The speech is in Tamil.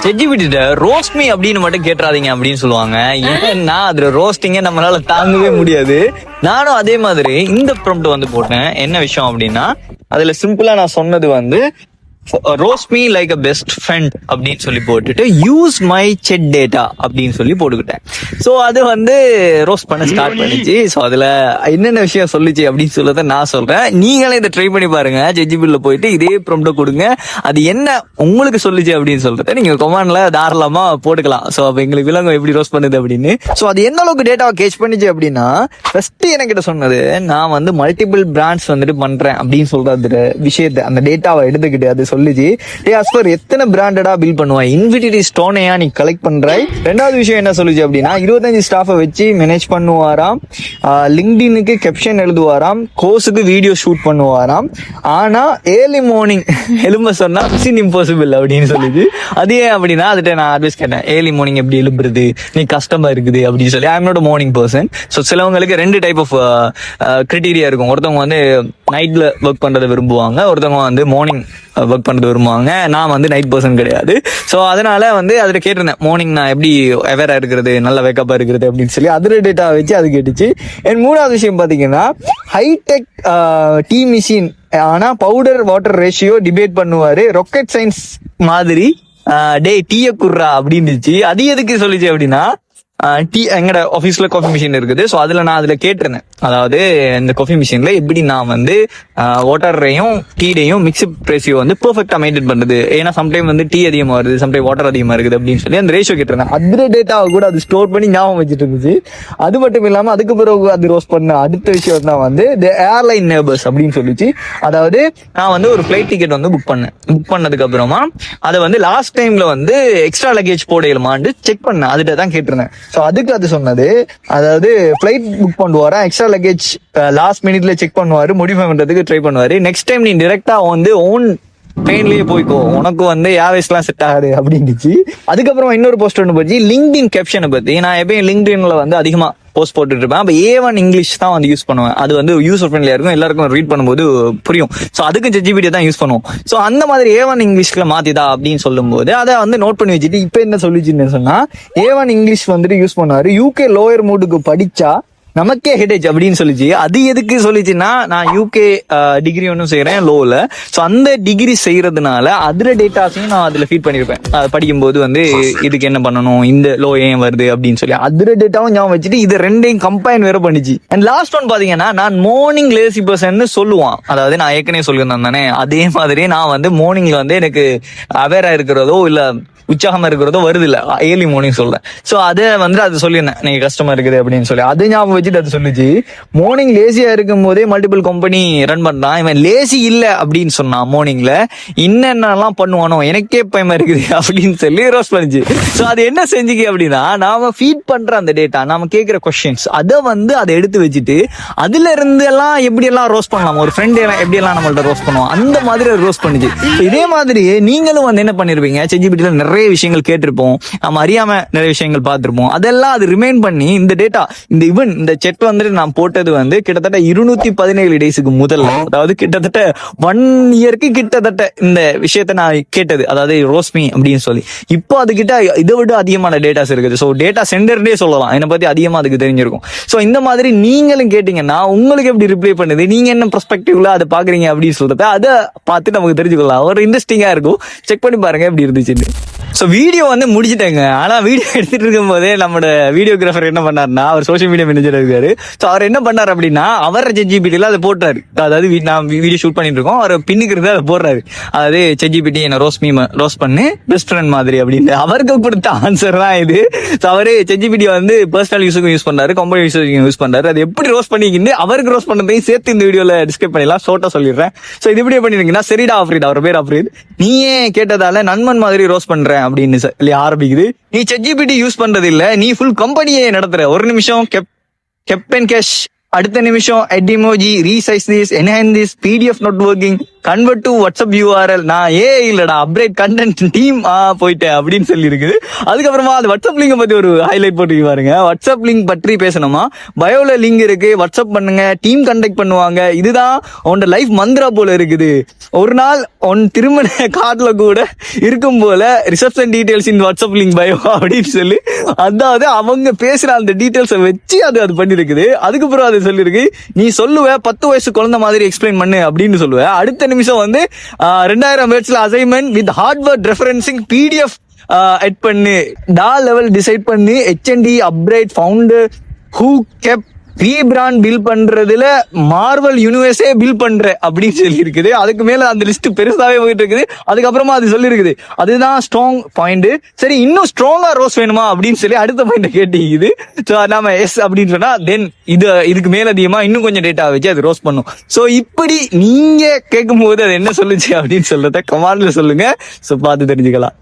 செஜிபிட்ட ரோஸ்ட் மீ அப்படின்னு மட்டும் கேட்டுறாதீங்க அப்படின்னு சொல்லுவாங்க. ஏன்னா அதுல ரோஸ்டிங்க நம்மளால தாங்கவே முடியாது. நானும் அதே மாதிரி இந்த ப்ராம்ப்ட் வந்து போட்டேன். என்ன விஷயம் அப்படின்னா அதுல சிம்பிளா நான் சொன்னது வந்து ரோஸ்ட் மீ லைக் அ பெஸ்ட் ஃப்ரெண்ட் அப்படின்னு சொல்லி போட்டுட்டு யூஸ் மை செட் டேட்டா அப்படின்னு சொல்லி போட்டுக்கிட்டேன். ஸோ அது வந்து ரோஸ்ட் பண்ண ஸ்டார்ட் பண்ணிச்சு. ஸோ அதுல என்னென்ன விஷயம் சொல்லிச்சு அப்படின்னு சொல்லத நான் சொல்றேன். நீங்களே இதை ட்ரை பண்ணி பாருங்க. ஜெஜிபிள்ல போயிட்டு இதே ப்ராம்ப்ட் கொடுங்க. அது என்ன உங்களுக்கு சொல்லிச்சு அப்படின்னு சொல்றத நீங்க கமெண்ட்ல தாராளமா போட்டுக்கலாம். ஸோ அப்ப எங்களுக்கு விலங்கு எப்படி ரோஸ்ட் பண்ணுது அப்படின்னு. ஸோ அது எந்த அளவுக்கு டேட்டாவை கேட்ச் பண்ணிச்சு அப்படின்னா ஃபர்ஸ்ட் என்கிட்ட சொன்னது நான் வந்து மல்டிபிள் பிராண்ட்ஸ் வந்துட்டு பண்றேன் அப்படின்னு சொல்ற விஷயத்தை அந்த டேட்டாவை எடுத்துக்கிட்டு அது சொல்லிச்சு. அஸ்பர் எத்தனை பிராண்டடா பில் பண்ணுவாய், இன்விடிட்டி ஸ்டோனையா நீ கலெக்ட் பண்றாய். ரெண்டாவது விஷயம் என்ன சொல்லுச்சு அப்படின்னா 25 ஸ்டாஃபை வச்சு மேனேஜ் பண்ணுவாராம், லிங்க்டினுக்கு கேப்ஷன் எழுதுவாராம், கோர்ஸுக்கு வீடியோ ஷூட் பண்ணுவாராம். ஆனா ஏர்லி மார்னிங் எழும்ப சொன்னா மிஷன் இம்பாசிபிள் அப்படின்னு சொல்லிச்சு. அது ஏன் அப்படின்னா அதுட்ட நான் அட்வைஸ் கேட்டேன். ஏர்லி மார்னிங் எப்படி எழுப்புறது, நீ கஷ்டமா இருக்குது அப்படின்னு சொல்லி. I am not morning person. So சிலவங்களுக்கு ரெண்டு டைப் ஆஃப் கிரைட்டீரியா இருக்கும். ஒருத்தவங்க வந்து நைட்ல ஒர்க் பண்றதை விரும்புவாங்க, ஒருத்தவங்க வந்து மார்னிங் ஒர்க் பண்றது விரும்புவாங்க. நான் வந்து நைட் பர்சன் கிடையாது. ஸோ அதனால வந்து அதுல கேட்டிருந்தேன் மார்னிங் நான் எப்படி அவேரா இருக்கிறது, நல்ல வேக்கப்பா இருக்கிறது அப்படின்னு சொல்லி. அதுல டேட்டா வச்சு அது கேட்டுச்சு. என் மூணாவது விஷயம் பாத்தீங்கன்னா ஹைடெக் டீ மிஷின் ஆனா பவுடர் வாட்டர் ரேஷியோ டிபேட் பண்ணுவாரு ராக்கெட் சயின்ஸ் மாதிரி. டே டீய குர்ரா அப்படின்னுச்சு. அது எதுக்கு சொல்லிச்சு அப்படின்னா டீ எங்கட ஆஃபீஸ்ல காஃபி மிஷின் இருக்குது. ஸோ அதுல நான் அதுல கேட்டிருந்தேன். அதாவது இந்த காஃபி மிஷின்ல எப்படி நான் வந்து வாட்டரையும் டீடையும் மிக்ஸ்ட் ரேஷியோ வந்து பெர்ஃபெக்டா மெயின்டைன் பண்றது. ஏன்னா சம்டைம் வந்து டீ அதிகமா வருது, சம்டைம் வாட்டர் அதிகமா இருக்குது அப்படின்னு சொல்லி அந்த ரேஷியோ கேட்டிருந்தேன். அதுல டேட்டாவை கூட அது ஸ்டோர் பண்ணி ஞாபகம் வச்சுட்டு இருந்துச்சு. அது மட்டும் இல்லாம அதுக்கு பிறகு அது ரோஸ்ட் பண்ண அடுத்த விஷயம் தான் வந்து ஏர்லைன் நேபர்ஸ் அப்படின்னு சொல்லிச்சு. அதாவது நான் வந்து ஒரு ஃபிளைட் டிக்கெட் வந்து புக் பண்ணதுக்கு அப்புறமா அதை வந்து லாஸ்ட் டைம்ல வந்து எக்ஸ்ட்ரா லக்கேஜ் போடையிலுமான்னு செக் பண்ணேன். அதுகிட்ட தான் கேட்டிருந்தேன். ஸோ அதுக்கு அது சொன்னது, அதாவது ஃபிளைட் புக் பண்ணுவாரா, எக்ஸ்ட்ரா லக்கேஜ் லாஸ்ட் மினிட்ல செக் பண்ணுவாரு, மோடிஃபை பண்றதுக்கு ட்ரை பண்ணுவாரு. நெக்ஸ்ட் டைம் நீ டிரெக்டா வந்து ஓன் ட்ரெயின்லயே போய்க்கோ, உனக்கு வந்து ஏர்வேஸ் எல்லாம் செட் ஆகாது அப்படின்னுச்சு. அதுக்கப்புறம் இன்னொரு போஸ்ட் ஒன்று போச்சு லிங்க்டின் கேப்ஷனை பத்தி. நான் எப்பயும் லிங்க்டின்ல வந்து அதிகமா போஸ்ட் போட்டுட்டு இருப்பேன். அப்ப A1 இங்கிலீஷ் தான் வந்து யூஸ் பண்ணுவேன். அது வந்து யூசர் ஃப்ரெண்ட்லியா இருக்கும், எல்லாருக்கும் ரீட் பண்ணும்போது புரியும். ஸோ அதுக்கு ChatGPT தான் யூஸ் பண்ணுவோம். ஸோ அந்த மாதிரி A1 இங்கிலீஷ்ல மாத்திதா அப்படின்னு சொல்லும் போது அதை வந்து நோட் பண்ணி வச்சுட்டு இப்ப என்ன சொல்லிச்சுன்னு சொன்னா A1 இங்கிலீஷ் வந்துட்டு யூஸ் பண்ணுவாரு. UK லோயர் மூடுக்கு படிச்சா நமக்கே ஹெடேஜ் அப்படின்னு சொல்லிச்சு. அது எதுக்கு சொல்லிச்சுன்னா நான் UK டிகிரி ஒன்றும் செய்யறேன் லோல. ஸோ அந்த டிகிரி செய்யறதுனால அதுல டேட்டாஸையும் நான் அதுல ஃபீட் பண்ணிருப்பேன். அது படிக்கும்போது வந்து இதுக்கு என்ன பண்ணணும், இந்த லோ ஏன் வருது அப்படின்னு சொல்லி அதுல டேட்டாவும் ஞாபகம் வச்சுட்டு இது ரெண்டையும் கம்பைன் வேற பண்ணிச்சு. அண்ட் லாஸ்ட் ஒன் பாத்தீங்கன்னா நான் மார்னிங் லேசி பர்சன் சொல்லுவான். அதாவது நான் ஏற்கனவே சொல்லியிருந்தேன் தானே, அதே மாதிரி நான் வந்து மார்னிங்ல வந்து எனக்கு அவேரா இருக்கிறதோ இல்ல உற்சாகமா இருக்கிறதோ வருது இல்ல ஏர்லி மார்னிங் சொல்றேன். ஸோ அதை வந்து அது சொல்லியிருந்தேன் நீங்க கஷ்டமா இருக்குது அப்படின்னு சொல்லி. அது ஞாபகம் வச்சுட்டு அது சொல்லிச்சு மார்னிங் லேசியா இருக்கும் போதே மல்டிபிள் கம்பெனி ரன் பண்றான், இவன் லேசி இல்ல அப்படின்னு சொன்னான். மார்னிங்ல என்னென்னலாம் பண்ணுவானோ எனக்கே பயமா இருக்குது அப்படின்னு சொல்லி ரோஸ்ட் பண்ணிச்சு. ஸோ அது என்ன செஞ்சுக்கு அப்படின்னா நாம ஃபீட் பண்ற அந்த டேட்டா, நாம கேட்கிற கொஸ்டின்ஸ் அதை வந்து அதை எடுத்து வச்சுட்டு அதுல இருந்து எல்லாம் எப்படி எல்லாம் ரோஸ்ட் பண்ணலாம், ஒரு ஃப்ரெண்ட் எப்படி எல்லாம் நம்மள்ட்ட ரோஸ்ட் பண்ணுவோம் அந்த மாதிரி ரோஸ்ட் பண்ணிச்சு. இதே மாதிரி நீங்களும் வந்து என்ன பண்ணிருப்பீங்க, ChatGPT நிறைய விஷயங்கள் கேட்டிருப்போம், நம்ம அறியாம நிறைய விஷயங்கள் பார்த்திருப்போம். அதெல்லாம் அது ரிமைண்ட் பண்ணி இந்த டேட்டா இந்த ஈவன் இந்த செட் வந்துட்டு நான் போட்டது வந்து கிட்டத்தட்ட 217 டேஸுக்கு முதல்ல, அதாவது கிட்டத்தட்ட 1 இயருக்கு கிட்டத்தட்ட இந்த விஷயத்த நான் கேட்டது, அதாவது ரோஸ்மி அப்படின்னு சொல்லி. இப்போ அதுகிட்ட இதை விட அதிகமான டேட்டாஸ் இருக்குது. ஸோ டேட்டா சென்டர்டே சொல்லலாம், என்னை பத்தி அதிகமா அதுக்கு தெரிஞ்சிருக்கும். ஸோ இந்த மாதிரி நீங்களும் கேட்டீங்கன்னா உங்களுக்கு எப்படி ரிப்ளை பண்ணுது, நீங்க என்ன பெர்ஸ்பெக்டிவ்ல அதை பாக்குறீங்க அப்படின்னு சொல்றத அதை பார்த்து நமக்கு தெரிஞ்சுக்கலாம். ஒரு இன்ட்ரெஸ்டிங்கா இருக்கும், செக் பண்ணி பாருங்க எப்படி இருந்துச்சுன்னு. ஸோ வீடியோ வந்து முடிச்சுட்டேங்க. ஆனால் வீடியோ எடுத்துட்டு இருக்கும் போதே நம்மளோட வீடியோகிராஃபர் என்ன பண்ணாருன்னா அவர் சோஷியல் மீடியா மேனேஜர் இருக்காரு. ஸோ அவர் என்ன பண்ணார் அப்படின்னா அவர் ChatGPTல அதை போட்டாரு. அதாவது நான் வீடியோ ஷூட் பண்ணிட்டு இருக்கோம், அவர் பின்னுக்கு இருந்து அதை போடுறாரு. அதாவது ChatGPT என்ன ரோஸ்ட் பண்ணு பெஸ்ட் ஃப்ரெண்ட் மாதிரி அப்படின்னு அவருக்கு கொடுத்த ஆன்சர் தான் இது. ஸோ அவரு ChatGPT வந்து பர்சனல் யூஸுக்கும் யூஸ் பண்றாரு, கம்பெனி யூஸுக்கும் யூஸ் பண்றாரு. அது எப்படி ரோஸ்ட் பண்ணிக்கிட்டு அவருக்கு ரோஸ்ட் பண்ணதையும் சேர்த்து இந்த வீடியோல டிஸ்கிரைப் பண்ணிடலாம், ஷோட்டா சொல்லிடுறேன். ஸோ இது எப்படி பண்ணிருக்கீங்கன்னா சரிடா அப்ரீத், அவர் பேர் அப்ரீத், நீயே கேட்டதால நண்பன் மாதிரி ரோஸ்ட் பண்றேன் அப்படின்னு சொல்லி ஆரம்பிக்குது. நீ ChatGPT யூஸ் பண்றது இல்ல, நீ ஃபுல் கம்பெனியே நடத்துற. ஒரு நிமிஷம் கெப் அண்ட் கேஷ், அடுத்த நிமிஷம் edit emoji, resize this, enhance this, PDF not working, convert to WhatsApp URL. நான் இல்லடா அப்டேட் கண்டென்ட் டீம் போயிட்டேன் அப்படின்னு சொல்லி இருக்குது. அதுக்கப்புறமா அது வாட்ஸ்அப் லிங்க் பத்தி ஒரு ஹைலைட் போட்டு பாருங்க. வாட்ஸ்அப் லிங்க் பற்றி பேசணுமா, பயோல லிங்க் இருக்கு, வாட்ஸ்அப் பண்ணுங்க, டீம் கண்டக்ட் பண்ணுவாங்க. இதுதான் உன்னோட லைஃப் மந்திரா போல இருக்குது. ஒரு நாள் உன் திருமண கார்டுல கூட இருக்கும் போல ரிசப்ஷன் டீடைல்ஸ் இன் வாட்ஸ்அப் லிங்க் பயோ அப்படின்னு சொல்லி, அதாவது அவங்க பேசுற அந்த டீடைல்ஸை வச்சு அது பண்ணிருக்குது. அதுக்கப்புறம் அது சொல்லிருக்கு, நீ சொல்லுவ 10 வயசு குழந்தை மாதிரி எக்ஸ்பிளைன் பண்ணு அப்படின்னு சொல்லுவ. அடுத்த நிமிஷம் வந்து 2000 வேர்ட்ஸ்ல assignment with Harvard referencing PDF edit பண்ணு, லெவல் டிசைட் பண்ணு, HND அப்கிரேட் ஃபவுண்டர் ஹூ கெப் ரீபிராண்ட் பில் பண்றதுல மார்வல் யூனிவர்ஸே பில் பண்ற அப்படின்னு சொல்லி இருக்குது. அதுக்கு மேல அந்த லிஸ்ட் பெருசாவே போயிட்டு இருக்குது. அதுக்கப்புறமா அது சொல்லி இருக்குது, அதுதான் ஸ்ட்ராங் பாயிண்ட். சரி, இன்னும் ஸ்ட்ராங்கா ரோஸ் வேணுமா அப்படின்னு சொல்லி அடுத்த பாயிண்ட் கேட்டீங்க. ஸோ நாம எஸ் அப்படின்னு சொன்னா தென் இதுக்கு மேல அதிகமா இன்னும் கொஞ்சம் டேட்டா வச்சு அது ரோஸ் பண்ணும். ஸோ இப்படி நீங்க கேட்கும் போது அது என்ன சொல்லுச்சு அப்படின்னு சொல்றத கமெண்ட்ல சொல்லுங்க. ஸோ பார்த்து தெரிஞ்சுக்கலாம்.